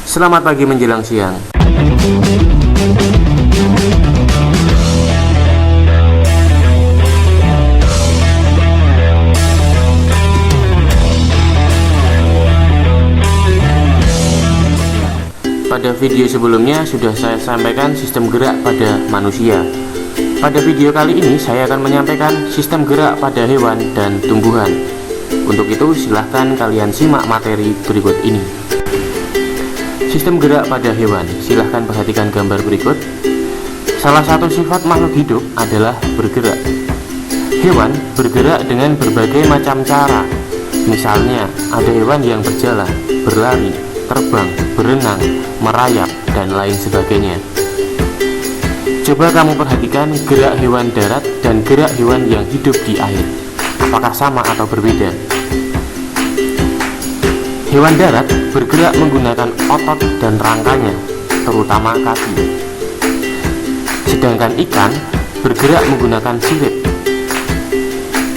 Selamat pagi menjelang siang. Pada video sebelumnya sudah saya sampaikan sistem gerak pada manusia. Pada video kali ini saya akan menyampaikan sistem gerak pada hewan dan tumbuhan. Untuk itu silahkan kalian simak materi berikut ini. Sistem gerak pada hewan, silahkan perhatikan gambar berikut. Salah satu sifat makhluk hidup adalah bergerak. Hewan bergerak dengan berbagai macam cara. Misalnya ada hewan yang berjalan, berlari, terbang, berenang, merayap, dan lain sebagainya. Coba kamu perhatikan gerak hewan darat dan gerak hewan yang hidup di air. Apakah sama atau berbeda? Hewan darat bergerak menggunakan otot dan rangkanya, terutama kaki. Sedangkan ikan bergerak menggunakan sirip.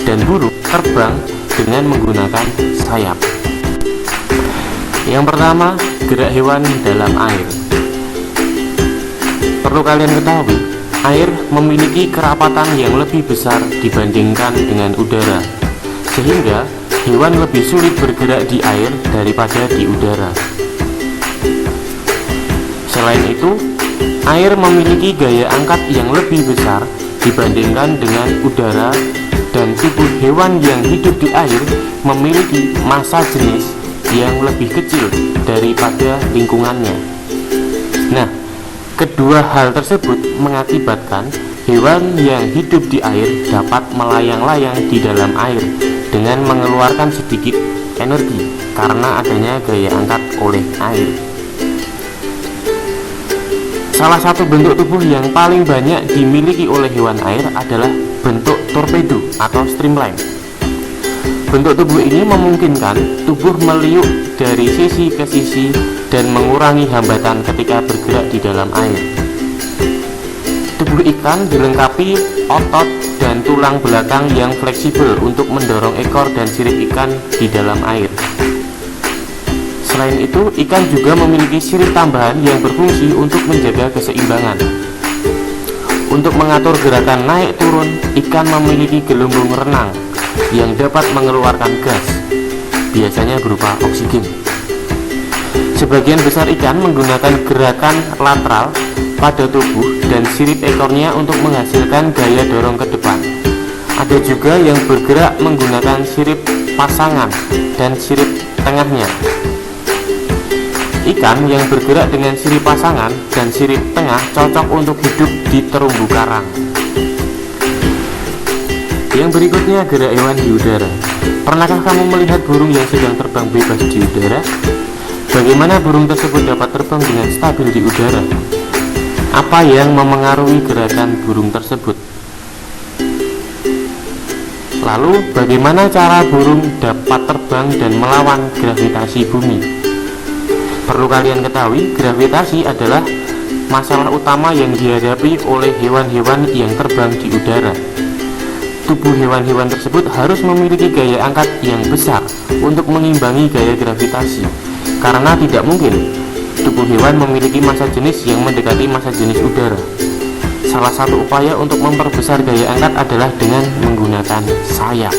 Dan burung terbang dengan menggunakan sayap. Yang pertama, gerak hewan dalam air. Perlu kalian ketahui, air memiliki kerapatan yang lebih besar dibandingkan dengan udara, sehingga hewan lebih sulit bergerak di air daripada di udara. Selain itu, air memiliki gaya angkat yang lebih besar dibandingkan dengan udara, dan tubuh hewan yang hidup di air memiliki massa jenis yang lebih kecil daripada lingkungannya. Nah, kedua hal tersebut mengakibatkan hewan yang hidup di air dapat melayang-layang di dalam air dengan mengeluarkan sedikit energi karena adanya gaya angkat oleh air. Salah satu bentuk tubuh yang paling banyak dimiliki oleh hewan air adalah bentuk torpedo atau streamline. Bentuk tubuh ini memungkinkan tubuh meliuk dari sisi ke sisi dan mengurangi hambatan ketika bergerak di dalam air. Tubuh ikan dilengkapi otot dan tulang belakang yang fleksibel untuk mendorong ekor dan sirip ikan di dalam air. Selain itu, ikan juga memiliki sirip tambahan yang berfungsi untuk menjaga keseimbangan. Untuk mengatur gerakan naik turun, ikan memiliki gelembung renang yang dapat mengeluarkan gas, biasanya berupa oksigen. Sebagian besar ikan menggunakan gerakan lateral pada tubuh dan sirip ekornya untuk menghasilkan gaya dorong ke depan. Ada juga yang bergerak menggunakan sirip pasangan dan sirip tengahnya. Ikan yang bergerak dengan sirip pasangan dan sirip tengah cocok untuk hidup di terumbu karang. Yang berikutnya, gerak hewan di udara. Pernahkah kamu melihat burung yang sedang terbang bebas di udara? Bagaimana burung tersebut dapat terbang dengan stabil di udara? Apa yang memengaruhi gerakan burung tersebut? Lalu, bagaimana cara burung dapat terbang dan melawan gravitasi bumi? Perlu kalian ketahui, gravitasi adalah masalah utama yang dihadapi oleh hewan-hewan yang terbang di udara. Tubuh hewan-hewan tersebut harus memiliki gaya angkat yang besar untuk mengimbangi gaya gravitasi, karena tidak mungkin tubuh hewan memiliki massa jenis yang mendekati massa jenis udara. Salah satu upaya untuk memperbesar gaya angkat adalah dengan menggunakan sayap.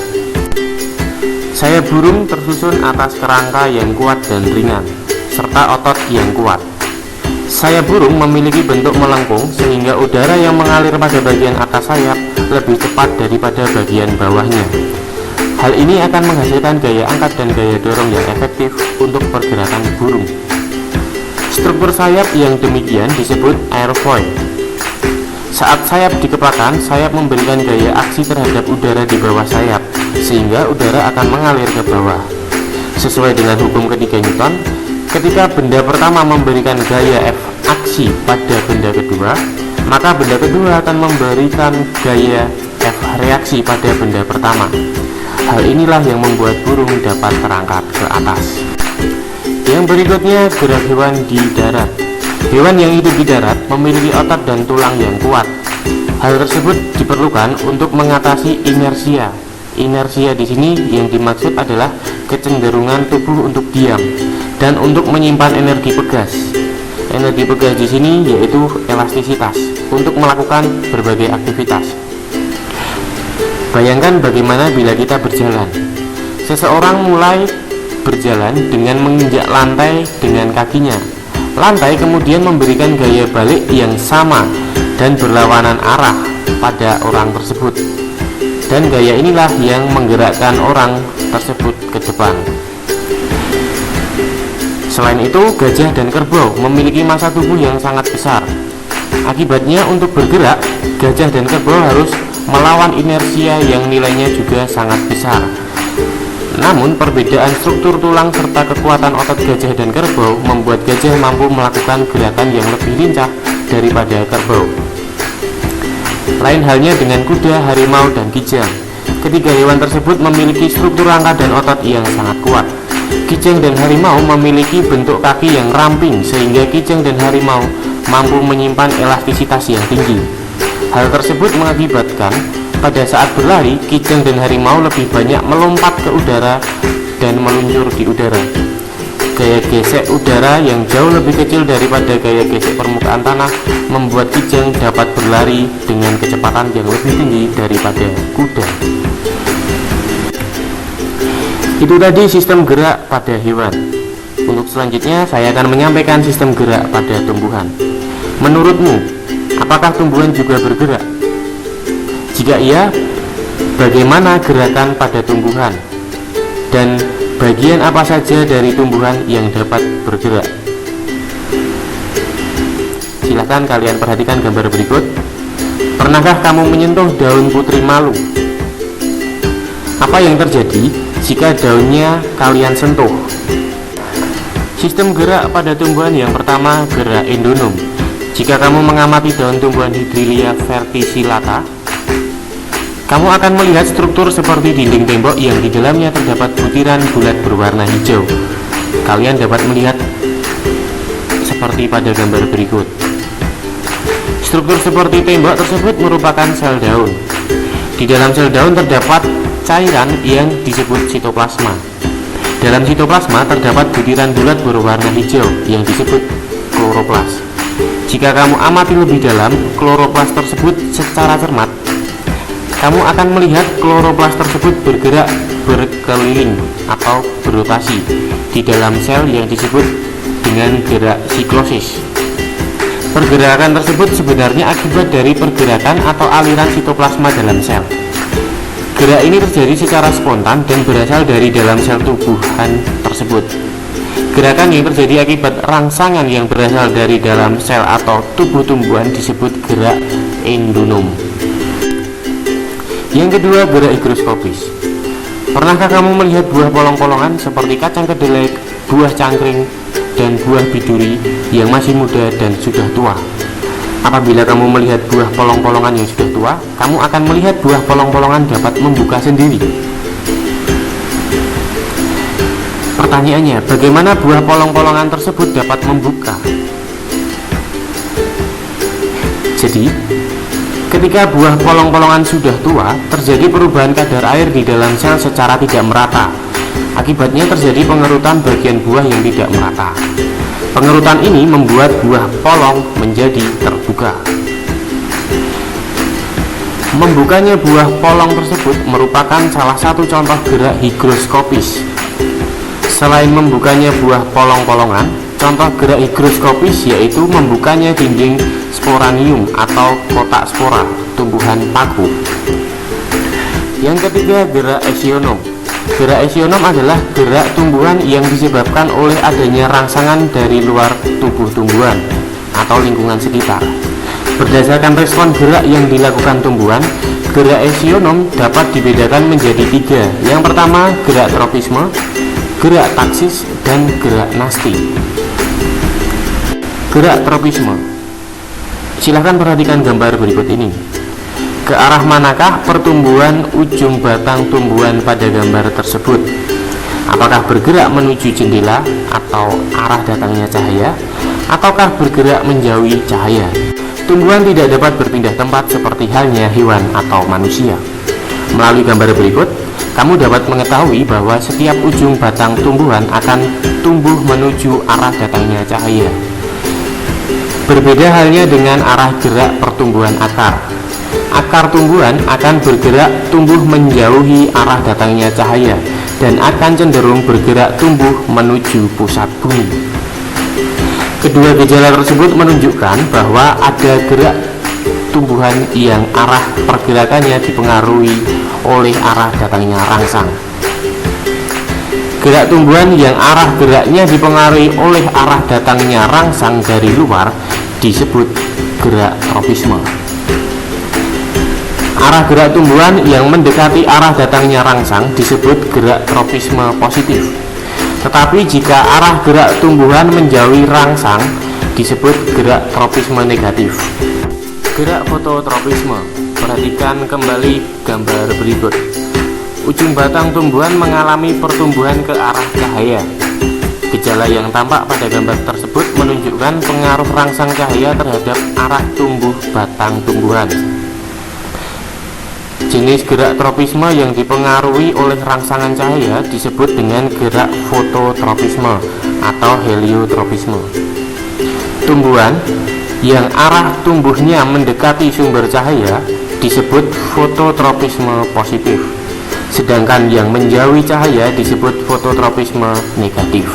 Sayap burung tersusun atas kerangka yang kuat dan ringan, serta otot yang kuat. Sayap burung memiliki bentuk melengkung sehingga udara yang mengalir pada bagian atas sayap lebih cepat daripada bagian bawahnya. Hal ini akan menghasilkan gaya angkat dan gaya dorong yang efektif untuk pergerakan burung. Struktur sayap yang demikian disebut airfoil. Saat sayap dikepakkan, sayap memberikan gaya aksi terhadap udara di bawah sayap, sehingga udara akan mengalir ke bawah. Sesuai dengan hukum ketiga Newton, ketika benda pertama memberikan gaya F aksi pada benda kedua, maka benda kedua akan memberikan gaya F reaksi pada benda pertama. Hal inilah yang membuat burung dapat terangkat ke atas. Yang berikutnya, gerak hewan di darat. Hewan yang hidup di darat memiliki otot dan tulang yang kuat. Hal tersebut diperlukan untuk mengatasi inersia. Inersia di sini yang dimaksud adalah kecenderungan tubuh untuk diam. dan untuk menyimpan energi pegas. Energi pegas di sini yaitu elastisitas untuk melakukan berbagai aktivitas. Bayangkan bagaimana bila kita berjalan. Seseorang mulai berjalan dengan menginjak lantai dengan kakinya. Lantai kemudian memberikan gaya balik yang sama dan berlawanan arah pada orang tersebut. Dan gaya inilah yang menggerakkan orang tersebut ke depan. Selain itu, gajah dan kerbau memiliki massa tubuh yang sangat besar. Akibatnya untuk bergerak, gajah dan kerbau harus melawan inersia yang nilainya juga sangat besar. Namun perbedaan struktur tulang serta kekuatan otot gajah dan kerbau membuat gajah mampu melakukan gerakan yang lebih lincah daripada kerbau. Lain halnya dengan kuda, harimau, dan kijang. Ketiga hewan tersebut memiliki struktur rangka dan otot yang sangat kuat. Kijang dan harimau memiliki bentuk kaki yang ramping sehingga kijang dan harimau mampu menyimpan elastisitas yang tinggi. Hal tersebut mengakibatkan pada saat berlari, kijang dan harimau lebih banyak melompat ke udara dan meluncur di udara. Gaya gesek udara yang jauh lebih kecil daripada gaya gesek permukaan tanah membuat kijang dapat berlari dengan kecepatan yang lebih tinggi daripada kuda. Itu tadi sistem gerak pada hewan. Untuk selanjutnya saya akan menyampaikan sistem gerak pada tumbuhan. Menurutmu, apakah tumbuhan juga bergerak? Jika iya, bagaimana gerakan pada tumbuhan? Dan bagian apa saja dari tumbuhan yang dapat bergerak? Silahkan kalian perhatikan gambar berikut. Pernahkah kamu menyentuh daun putri malu? Apa yang terjadi jika daunnya kalian sentuh? Sistem gerak pada tumbuhan yang pertama, gerak endonom. Jika kamu mengamati daun tumbuhan Hydrelia verticillata, kamu akan melihat struktur seperti dinding tembok yang di dalamnya terdapat butiran bulat berwarna hijau. Kalian dapat melihat seperti pada gambar berikut. Struktur seperti tembok tersebut merupakan sel daun. Di dalam sel daun terdapat cairan yang disebut sitoplasma. Dalam sitoplasma terdapat butiran bulat berwarna hijau yang disebut kloroplas. Jika kamu amati lebih dalam kloroplas tersebut secara cermat, kamu akan melihat kloroplas tersebut bergerak berkeliling atau berotasi di dalam sel yang disebut dengan gerak siklosis. Pergerakan tersebut sebenarnya akibat dari pergerakan atau aliran sitoplasma dalam sel. Gerak ini terjadi secara spontan dan berasal dari dalam sel tumbuhan tersebut. Gerakan yang terjadi akibat rangsangan yang berasal dari dalam sel atau tubuh tumbuhan disebut gerak endonom. Yang kedua, gerak higroskopis. Pernahkah kamu melihat buah polong-polongan seperti kacang kedelai, buah cangkring, dan buah biduri yang masih muda dan sudah tua? Apabila kamu melihat buah polong-polongan yang sudah tua, kamu akan melihat buah polong-polongan dapat membuka sendiri. Pertanyaannya, bagaimana buah polong-polongan tersebut dapat membuka? Jadi, ketika buah polong-polongan sudah tua, terjadi perubahan kadar air di dalam sel secara tidak merata. Akibatnya terjadi pengerutan bagian buah yang tidak merata. Pengerutan ini membuat buah polong menjadi terbuka. Membukanya buah polong tersebut merupakan salah satu contoh gerak higroskopis. Selain membukanya buah polong-polongan, contoh gerak higroskopis yaitu membukanya dinding sporanium atau kotak spora, tumbuhan paku. Yang ketiga, gerak eksionom. Gerak eksionom adalah gerak tumbuhan yang disebabkan oleh adanya rangsangan dari luar tubuh tumbuhan atau lingkungan sekitar. Berdasarkan respon gerak yang dilakukan tumbuhan, gerak eksionom dapat dibedakan menjadi tiga. Yang pertama, gerak tropisme, gerak taksis, dan gerak nasti. Gerak tropisme. Silahkan perhatikan gambar berikut ini. Ke arah manakah pertumbuhan ujung batang tumbuhan pada gambar tersebut? Apakah bergerak menuju jendela atau arah datangnya cahaya, ataukah bergerak menjauhi cahaya? Tumbuhan tidak dapat berpindah tempat seperti halnya hewan atau manusia. Melalui gambar berikut, kamu dapat mengetahui bahwa setiap ujung batang tumbuhan akan tumbuh menuju arah datangnya cahaya. Berbeda halnya dengan arah gerak pertumbuhan akar. Akar tumbuhan akan bergerak tumbuh menjauhi arah datangnya cahaya dan akan cenderung bergerak tumbuh menuju pusat bumi. Kedua gejala tersebut menunjukkan bahwa ada gerak tumbuhan yang arah pergerakannya dipengaruhi oleh arah datangnya rangsang. Gerak tumbuhan yang arah geraknya dipengaruhi oleh arah datangnya rangsang dari luar disebut gerak tropisme. Arah gerak tumbuhan yang mendekati arah datangnya rangsang disebut gerak tropisme positif. Tetapi jika arah gerak tumbuhan menjauhi rangsang disebut gerak tropisme negatif. Gerak fototropisme. Perhatikan kembali gambar berikut. Ujung batang tumbuhan mengalami pertumbuhan ke arah cahaya. Gejala yang tampak pada gambar tersebut menunjukkan pengaruh rangsang cahaya terhadap arah tumbuh batang tumbuhan. Jenis gerak tropisme yang dipengaruhi oleh rangsangan cahaya disebut dengan gerak fototropisme atau heliotropisme. Tumbuhan yang arah tumbuhnya mendekati sumber cahaya disebut fototropisme positif, sedangkan yang menjauhi cahaya disebut fototropisme negatif.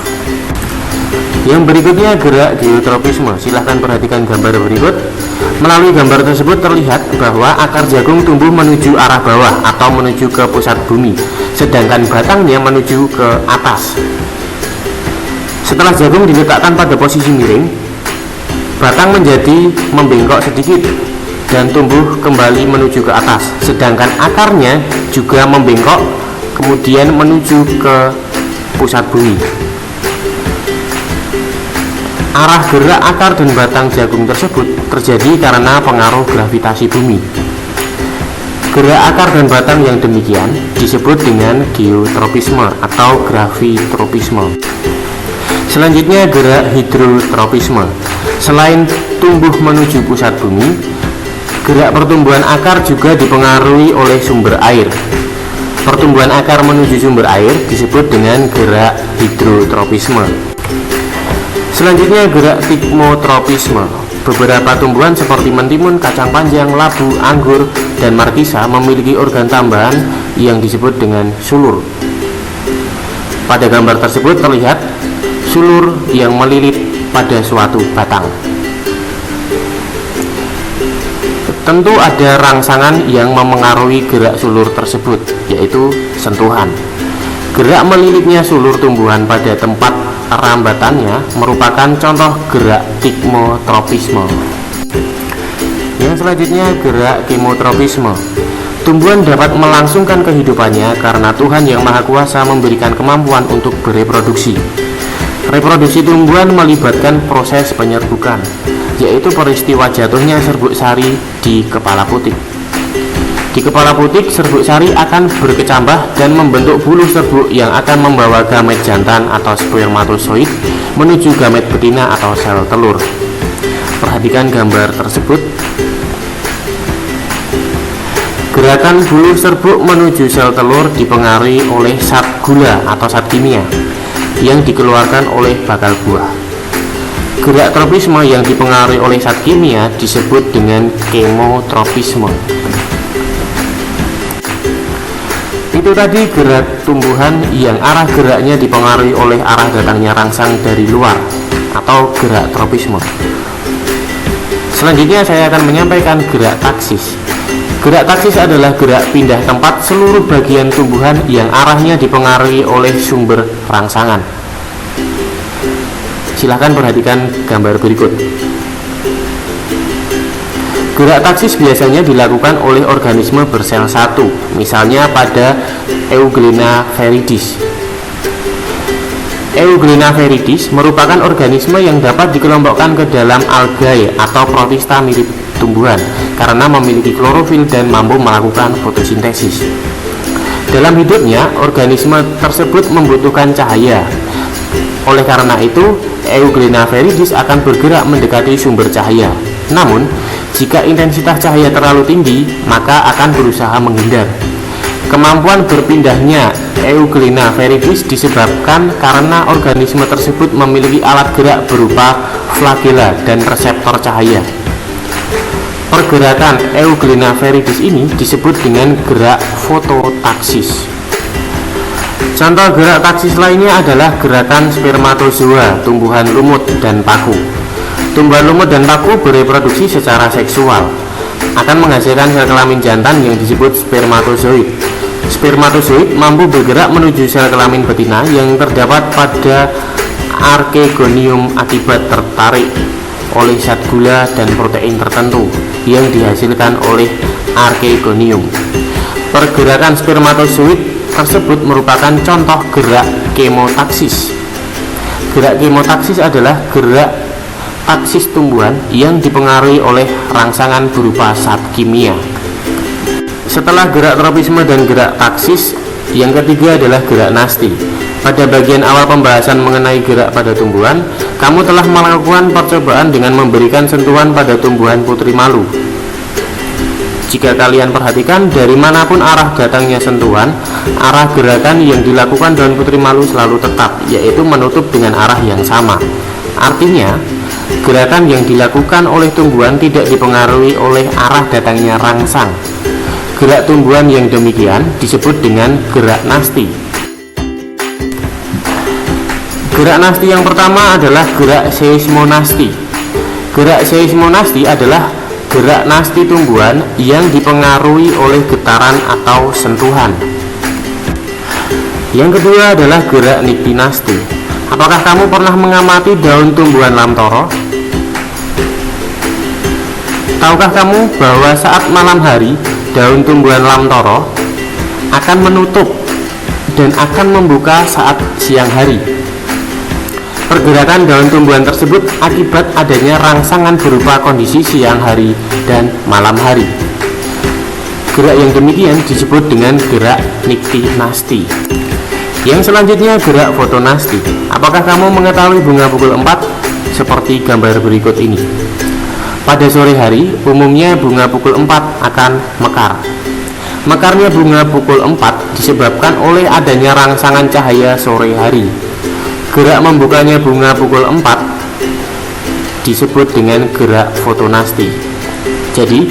Yang berikutnya gerak geotropisme. Silahkan perhatikan gambar berikut. Melalui gambar tersebut terlihat bahwa akar jagung tumbuh menuju arah bawah atau menuju ke pusat bumi, sedangkan batangnya menuju ke atas. Setelah jagung diletakkan pada posisi miring, batang menjadi membengkok sedikit dan tumbuh kembali menuju ke atas, sedangkan akarnya juga membengkok kemudian menuju ke pusat bumi. Arah gerak akar dan batang jagung tersebut terjadi karena pengaruh gravitasi bumi. Gerak akar dan batang yang demikian disebut dengan geotropisme atau gravitropisme. Selanjutnya gerak hidrotropisme. Selain tumbuh menuju pusat bumi, gerak pertumbuhan akar juga dipengaruhi oleh sumber air. Pertumbuhan akar menuju sumber air disebut dengan gerak hidrotropisme. Selanjutnya gerak tikmotropisme. Beberapa tumbuhan seperti mentimun, kacang panjang, labu, anggur, dan markisa memiliki organ tambahan yang disebut dengan sulur. Pada gambar tersebut terlihat sulur yang melilit pada suatu batang. Tentu ada rangsangan yang memengaruhi gerak sulur tersebut, yaitu sentuhan. Gerak melilitnya sulur tumbuhan pada tempat rambatannya merupakan contoh gerak tikmotropisme. Yang selanjutnya gerak kemotropisme. Tumbuhan dapat melangsungkan kehidupannya karena Tuhan Yang Maha Kuasa memberikan kemampuan untuk bereproduksi. Reproduksi tumbuhan melibatkan proses penyerbukan, yaitu peristiwa jatuhnya serbuk sari di kepala putik. Di kepala putik, serbuk sari akan berkecambah dan membentuk bulu serbuk yang akan membawa gamet jantan atau spermatozoid menuju gamet betina atau sel telur. Perhatikan gambar tersebut. Gerakan bulu serbuk menuju sel telur dipengaruhi oleh zat gula atau zat kimia yang dikeluarkan oleh bakal buah. Gerak tropisme yang dipengaruhi oleh zat kimia disebut dengan kemotropisme. Itu tadi gerak tumbuhan yang arah geraknya dipengaruhi oleh arah datangnya rangsang dari luar atau gerak tropisme. Selanjutnya saya akan menyampaikan gerak taksis. Gerak taksis adalah gerak pindah tempat seluruh bagian tumbuhan yang arahnya dipengaruhi oleh sumber rangsangan. Silahkan perhatikan gambar berikut. Gerak taksis biasanya dilakukan oleh organisme bersel satu, misalnya pada Euglena viridis. Euglena viridis merupakan organisme yang dapat dikelompokkan ke dalam algae atau protista mirip tumbuhan karena memiliki klorofil dan mampu melakukan fotosintesis. Dalam hidupnya, organisme tersebut membutuhkan cahaya. Oleh karena itu, Euglena viridis akan bergerak mendekati sumber cahaya. Namun, jika intensitas cahaya terlalu tinggi, maka akan berusaha menghindar. Kemampuan berpindahnya Euglena viridis disebabkan karena organisme tersebut memiliki alat gerak berupa flagela dan reseptor cahaya. Pergerakan Euglena viridis ini disebut dengan gerak fototaksis. Contoh gerak taksis lainnya adalah gerakan spermatozoa, tumbuhan lumut dan paku. Tumbuhan lumut dan paku bereproduksi secara seksual, akan menghasilkan sel kelamin jantan yang disebut spermatozoid. Spermatozoid mampu bergerak menuju sel kelamin betina yang terdapat pada archegonium akibat tertarik oleh zat gula dan protein tertentu yang dihasilkan oleh archegonium. Pergerakan spermatozoid tersebut merupakan contoh gerak kemotaksis. Gerak kemotaksis adalah gerak taksis tumbuhan yang dipengaruhi oleh rangsangan berupa zat kimia. Setelah gerak tropisme dan gerak taksis, yang ketiga adalah gerak nasti. Pada bagian awal pembahasan mengenai gerak pada tumbuhan, kamu telah melakukan percobaan dengan memberikan sentuhan pada tumbuhan putri malu. Jika kalian perhatikan, dari manapun arah datangnya sentuhan, arah gerakan yang dilakukan daun putri malu selalu tetap, yaitu menutup dengan arah yang sama. Artinya, gerakan yang dilakukan oleh tumbuhan tidak dipengaruhi oleh arah datangnya rangsang. Gerak tumbuhan yang demikian disebut dengan gerak nasti. Gerak nasti yang pertama adalah gerak seismonasti. Gerak seismonasti adalah gerak nasti tumbuhan yang dipengaruhi oleh getaran atau sentuhan. Yang kedua adalah gerak niktinasti. Apakah kamu pernah mengamati daun tumbuhan lamtoro? Tahukah kamu bahwa saat malam hari, daun tumbuhan lamtoro akan menutup dan akan membuka saat siang hari? Pergerakan daun tumbuhan tersebut akibat adanya rangsangan berupa kondisi siang hari dan malam hari. Gerak yang demikian disebut dengan gerak niktinasti. Yang selanjutnya gerak fotonasti. Apakah kamu mengetahui bunga pukul 4 seperti gambar berikut ini? Pada sore hari, umumnya bunga pukul 4 akan mekar. Mekarnya bunga pukul 4 disebabkan oleh adanya rangsangan cahaya sore hari. Gerak membukanya bunga pukul 4 disebut dengan gerak fotonasti. Jadi,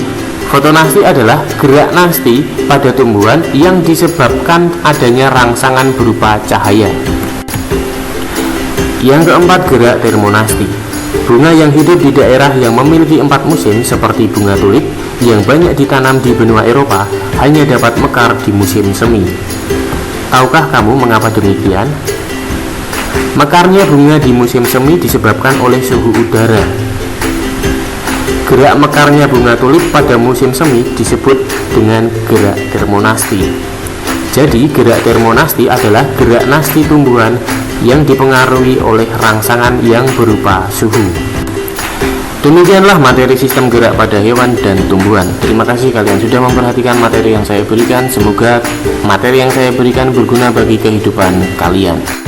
fotonasti adalah gerak nasti pada tumbuhan yang disebabkan adanya rangsangan berupa cahaya. Yang keempat, gerak termonasti. Bunga yang hidup di daerah yang memiliki 4 musim seperti bunga tulip yang banyak ditanam di benua Eropa hanya dapat mekar di musim semi. Tahukah kamu mengapa demikian? Mekarnya bunga di musim semi disebabkan oleh suhu udara. Gerak mekarnya bunga tulip pada musim semi disebut dengan gerak termonasti. Jadi gerak termonasti adalah gerak nasti tumbuhan yang dipengaruhi oleh rangsangan yang berupa suhu. Demikianlah materi sistem gerak pada hewan dan tumbuhan. Terima kasih kalian sudah memperhatikan materi yang saya berikan. Semoga materi yang saya berikan berguna bagi kehidupan kalian.